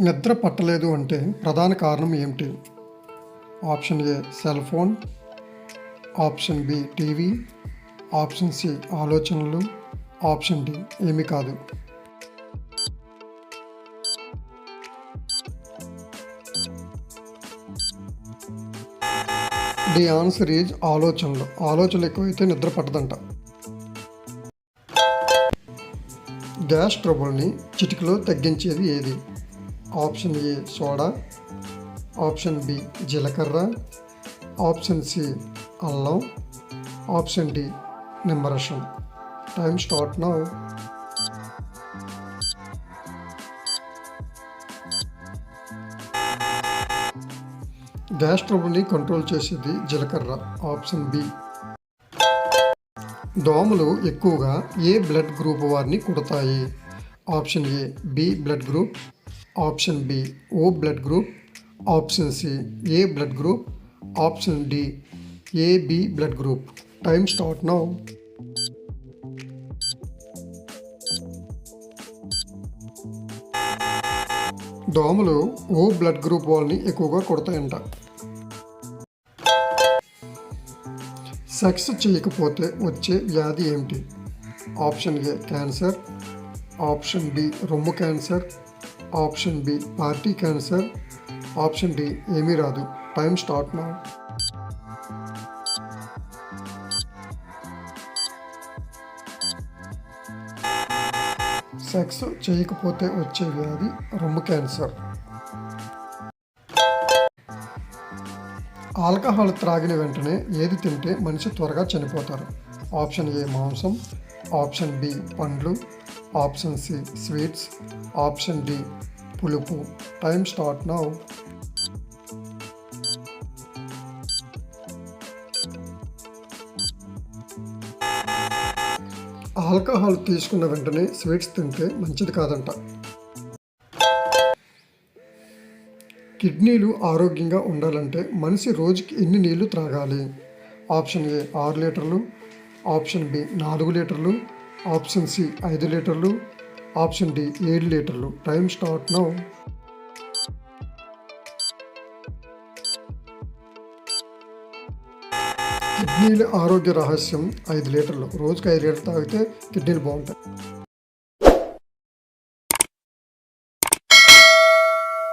నిద్ర పట్టలేదు అంటే ప్రధాన కారణం ఏమిటి? Option A cell phone, option B TV, option C ఆలోచనలు, ఆప్షన్ డి ఏమీ కాదు. ది ఆన్సర్ ఈజ్ ఆలోచనలు. ఆలోచనలు ఎక్కువైతే నిద్ర పట్టదంట. గ్యాస్ ట్రబుల్ని చిటికలో తగ్గించేది ఏది? Option A soda, option B జీలకర్ర, ఆప్షన్ సి అల్లం, ఆప్షన్ డి నిమ్మరసం. Time start now. గ్యాస్ ట్రబుల్ని కంట్రోల్ చేసేది జీలకర్ర. Option B. దోమలు ఎక్కువగా ఏ బ్లడ్ గ్రూప్ వారిని కుడతాయి? Option A B blood group, option B O blood group, option C A blood group, option D AB blood group. Time start now. దోమలు O blood group వాళ్ళని ఎక్కువగా కొడతాయంట. సెక్స్ చేయకపోతే వచ్చే వ్యాధి ఏమిటి? Option A cancer, option B రొమ్ము cancer, option B party cancer, option D ఏమీ రాదు. Time start now. సెక్స్ చేయకపోతే వచ్చే వ్యాధి రొమ్ము క్యాన్సర్. ఆల్కహాల్ త్రాగిన వెంటనే ఏది తింటే మనిషి త్వరగా చనిపోతారు? ఆప్షన్ ఏ మాంసం, ఆప్షన్ బి పండ్లు, option C sweets, option D పులుపు. Time start now. ఆల్కహాల్ తీసుకున్న వెంటనే స్వీట్స్ తింటే మంచిది కాదంట. కిడ్నీలు ఆరోగ్యంగా ఉండాలంటే మనిషి రోజుకి ఎన్ని నీళ్లు త్రాగాలి? ఆప్షన్ ఏ 6 లీటర్లు, ఆప్షన్ బి 4 లీటర్లు, ఆప్షన్ సి 5 లీటర్లు, ఆప్షన్ డి 7 లీటర్లు. Time start now. కిడ్నీల ఆరోగ్య రహస్యం 5 లీటర్లు. రోజుకి 5 లీటర్లు తాగితే కిడ్నీలు బాగుంటాయి.